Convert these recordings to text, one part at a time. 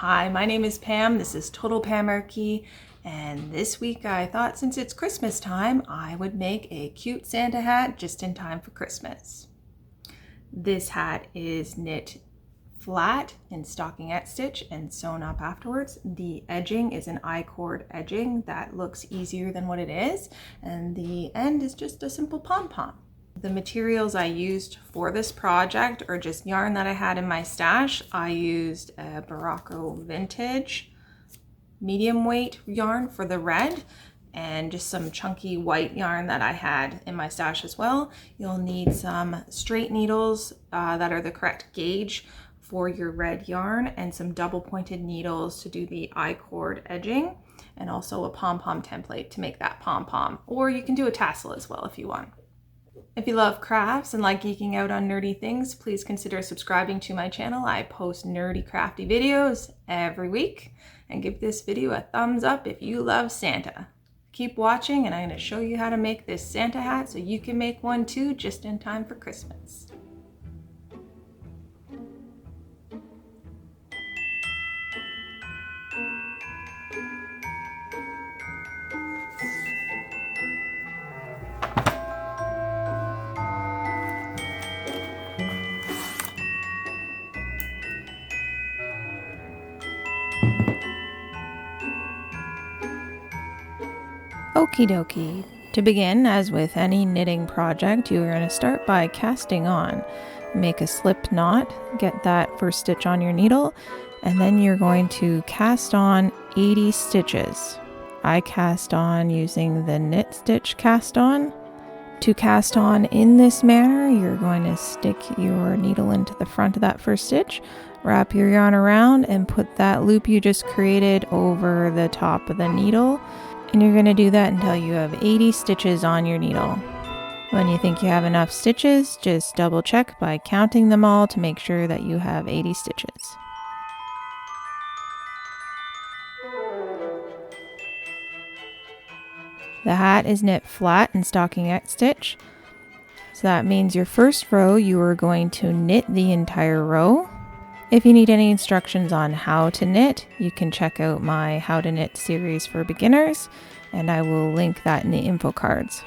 Hi, my name is Pam. This is Total Pamarchy, and this week I thought since it's Christmas time, I would make a cute Santa hat just in time for Christmas. This hat is knit flat in stockinette stitch and sewn up afterwards. The edging is an Icord edging that looks easier than what it is, and the end is just a simple pom-pom. The materials I used for this project are just yarn that I had in my stash. I used a Barocco Vintage medium weight yarn for the red and just some chunky white yarn that I had in my stash as well. You'll need some straight needles that are the correct gauge for your red yarn and some double pointed needles to do the I-cord edging, and also a pom-pom template to make that pom-pom, or you can do a tassel as well if you want. If you love crafts and like geeking out on nerdy things, please consider subscribing to my channel. I post nerdy crafty videos every week, and give this video a thumbs up if you love Santa. Keep watching and I'm going to show you how to make this Santa hat so you can make one too just in time for Christmas. Okie dokie. To begin, as with any knitting project, you're going to start by casting on. Make a slip knot, get that first stitch on your needle, and then you're going to cast on 80 stitches. I cast on using the knit stitch cast on. To cast on in this manner, you're going to stick your needle into the front of that first stitch, wrap your yarn around, and put that loop you just created over the top of the needle. And you're going to do that until you have 80 stitches on your needle. When you think you have enough stitches, just double check by counting them all to make sure that you have 80 stitches. The hat is knit flat in stockinette stitch. So that means your first row you are going to knit the entire row. If you need any instructions on how to knit, you can check out my How to Knit series for beginners, and I will link that in the info cards.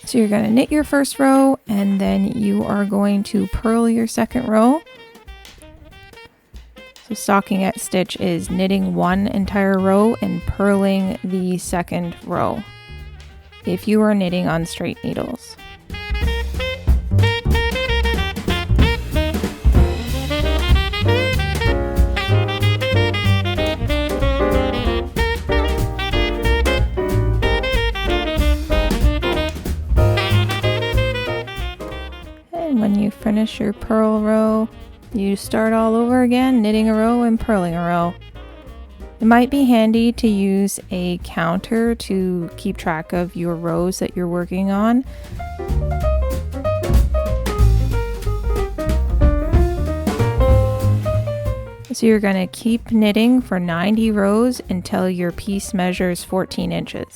So you're going to knit your first row, and then you are going to purl your second row. So stockinette stitch is knitting one entire row and purling the second row if you are knitting on straight needles. When you finish your purl row, you start all over again, knitting a row and purling a row. It might be handy to use a counter to keep track of your rows that you're working on. So you're going to keep knitting for 90 rows until your piece measures 14 inches.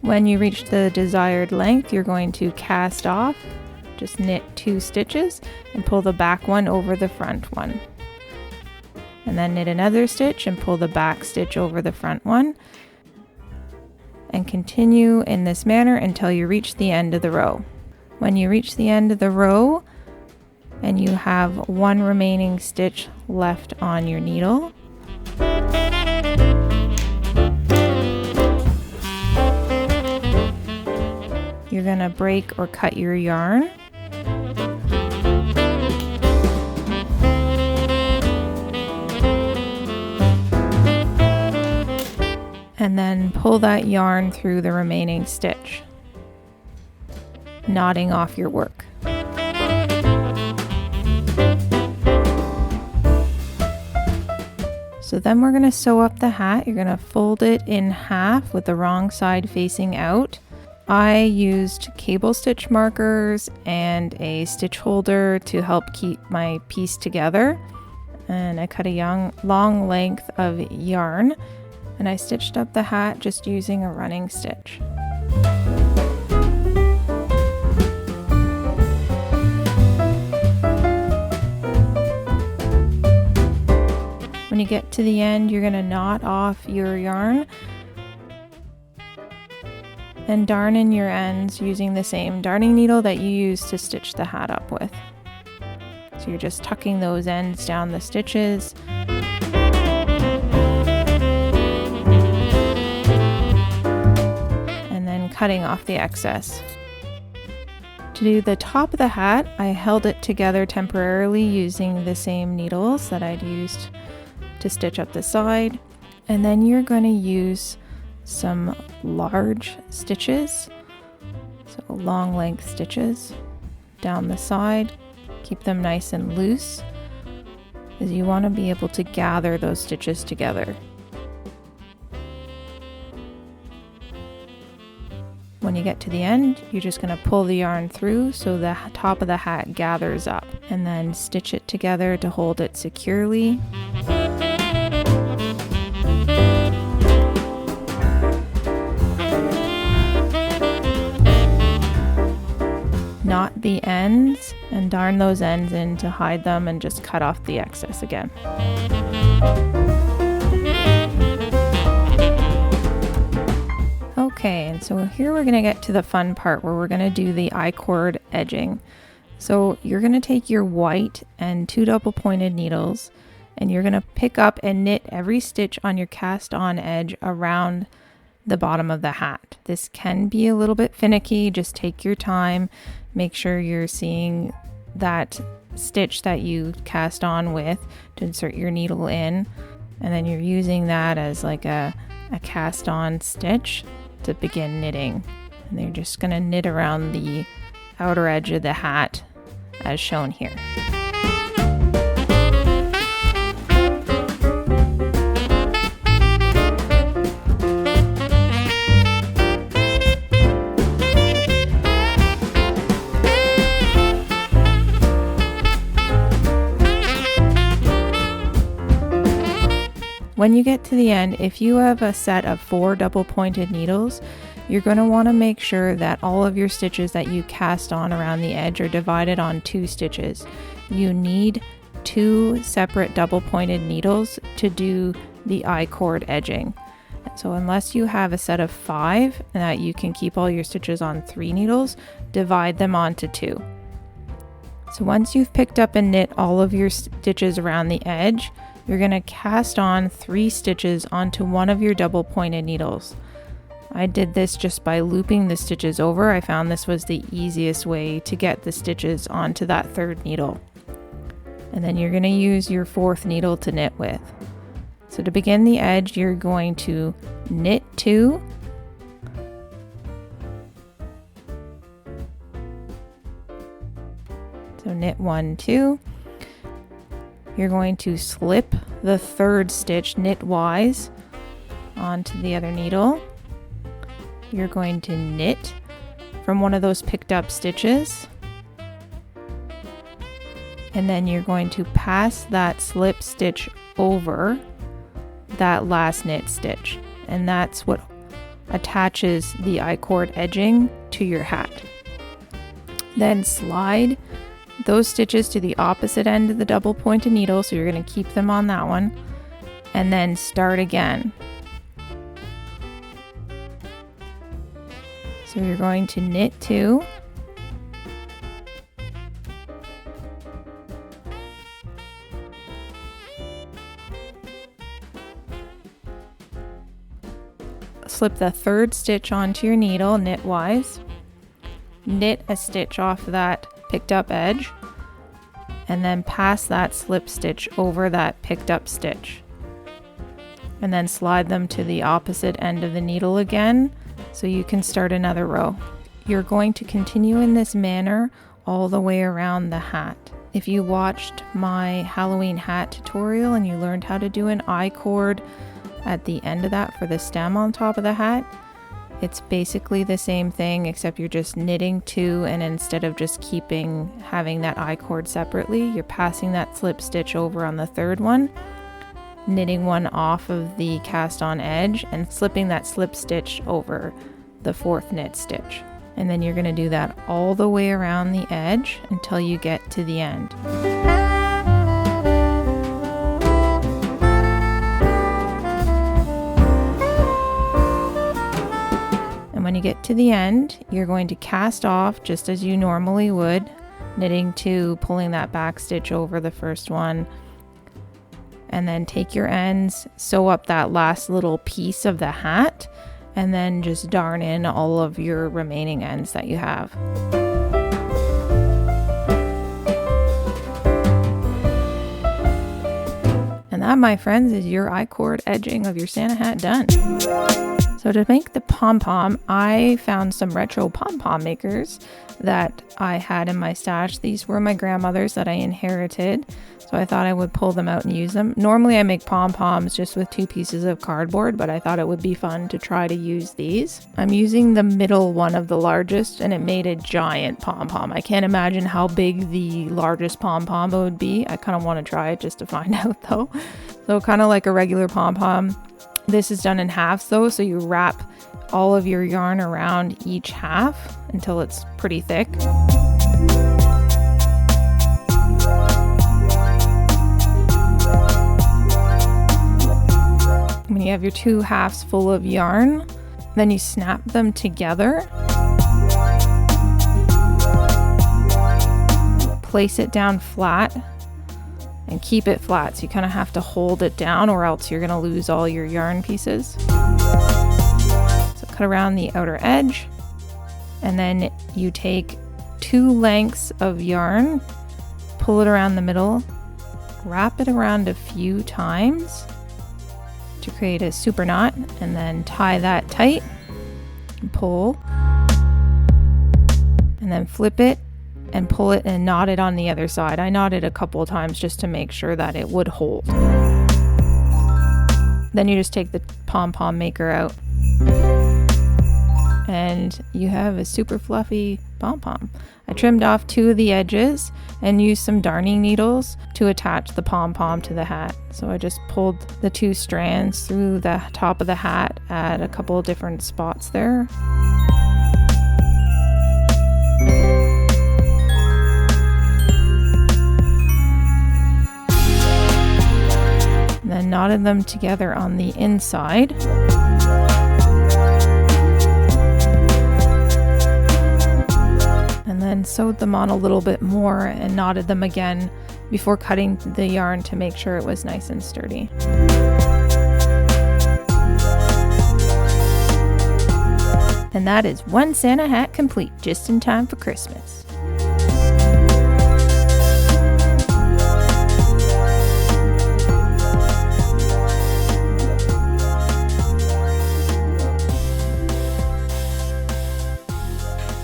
When you reach the desired length, you're going to cast off, just knit 2 stitches and pull the back one over the front one. And then knit another stitch and pull the back stitch over the front one. And continue in this manner until you reach the end of the row. When you reach the end of the row and you have one remaining stitch left on your needle, you're going to break or cut your yarn. And then pull that yarn through the remaining stitch, knotting off your work. So then we're going to sew up the hat. You're going to fold it in half with the wrong side facing out. I used cable stitch markers and a stitch holder to help keep my piece together. And I cut a long length of yarn, and I stitched up the hat just using a running stitch. When you get to the end, you're going to knot off your yarn and darn in your ends using the same darning needle that you used to stitch the hat up with. So you're just tucking those ends down the stitches. And then cutting off the excess. To do the top of the hat, I held it together temporarily using the same needles that I'd used to stitch up the side. And then you're going to use some large stitches, so long length stitches down the side. Keep them nice and loose, as you want to be able to gather those stitches together. When you get to the end, you're just going to pull the yarn through so the top of the hat gathers up, and then stitch it together to hold it securely. Knot the ends and darn those ends in to hide them, and just cut off the excess again. Okay, and so here we're going to get to the fun part where we're going to do the I-cord edging. So you're going to take your white and 2 double pointed needles, and you're going to pick up and knit every stitch on your cast on edge around the bottom of the hat. This can be a little bit finicky, just take your time. Make sure you're seeing that stitch that you cast on with to insert your needle in, and then you're using that as like a cast on stitch to begin knitting. And you're just going to knit around the outer edge of the hat as shown here. When you get to the end, if you have a set of 4 double pointed needles, you're going to want to make sure that all of your stitches that you cast on around the edge are divided on 2 stitches. You need 2 separate double pointed needles to do the I-cord edging. So unless you have a set of 5 that you can keep all your stitches on 3 needles, divide them onto 2. So once you've picked up and knit all of your stitches around the edge, you're going to cast on 3 stitches onto one of your double pointed needles. I did this just by looping the stitches over. I found this was the easiest way to get the stitches onto that 3rd needle. And then you're going to use your 4th needle to knit with. So to begin the edge, you're going to knit 2, so knit 1, 2. You're going to slip the 3rd stitch knitwise onto the other needle. You're going to knit from one of those picked up stitches, and then you're going to pass that slip stitch over that last knit stitch, and that's what attaches the I-cord edging to your hat. Then slide those stitches to the opposite end of the double pointed needle, so you're going to keep them on that one, and then start again. So you're going to knit 2, slip the 3rd stitch onto your needle knitwise, knit a stitch off that picked up edge, and then pass that slip stitch over that picked up stitch, and then slide them to the opposite end of the needle again so you can start another row. You're going to continue in this manner all the way around the hat. If you watched my Halloween hat tutorial and you learned how to do an I-cord at the end of that for the stem on top of the hat, it's basically the same thing, except you're just knitting two, and instead of just having that I-cord separately, you're passing that slip stitch over on the third one, knitting one off of the cast on edge and slipping that slip stitch over the fourth knit stitch. And then you're going to do that all the way around the edge until you get to the end. When you get to the end, you're going to cast off just as you normally would, knitting two, pulling that back stitch over the first one, and then take your ends, sew up that last little piece of the hat, and then just darn in all of your remaining ends that you have. And that, my friends, is your I-cord edging of your Santa hat done. So to make the pom-pom, I found some retro pom-pom makers that I had in my stash. These were my grandmother's that I inherited, so I thought I would pull them out and use them. Normally I make pom-poms just with 2 pieces of cardboard, but I thought it would be fun to try to use these. I'm using the middle one of the largest, and it made a giant pom-pom. I can't imagine how big the largest pom-pom would be. I kind of want to try it just to find out though. So kind of like a regular pom-pom. This is done in halves though, so you wrap all of your yarn around each half until it's pretty thick. When you have your 2 halves full of yarn, then you snap them together. Place it down flat and keep it flat, so you kind of have to hold it down or else you're going to lose all your yarn pieces. So cut around the outer edge, and then you take 2 lengths of yarn, pull it around the middle, wrap it around a few times to create a super knot, and then tie that tight and pull, and then flip it and pull it and knot it on the other side. I knotted a couple of times just to make sure that it would hold. Then you just take the pom-pom maker out and you have a super fluffy pom-pom. I trimmed off 2 of the edges and used some darning needles to attach the pom-pom to the hat. So I just pulled the 2 strands through the top of the hat at a couple of different spots there. And then knotted them together on the inside. And then sewed them on a little bit more and knotted them again before cutting the yarn to make sure it was nice and sturdy. And that is one Santa hat complete, just in time for Christmas.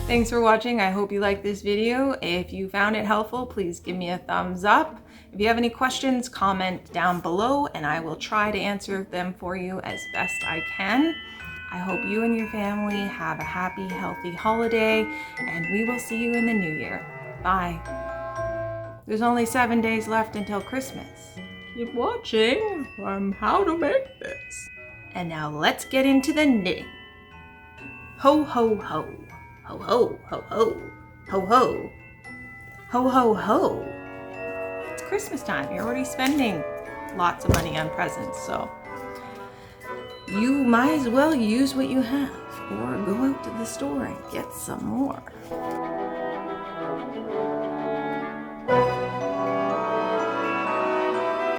Thanks for watching. I hope you liked this video. If you found it helpful, please give me a thumbs up. If you have any questions, comment down below and I will try to answer them for you as best I can. I hope you and your family have a happy, healthy holiday, and we will see you in the new year. Bye. There's only 7 days left until Christmas. Keep watching how to make this. And now let's get into the knitting. Ho, ho, ho. Ho, ho, ho, ho. Ho, ho. Ho, ho, ho. It's Christmas time. You're already spending lots of money on presents, so you might as well use what you have or go out to the store and get some more.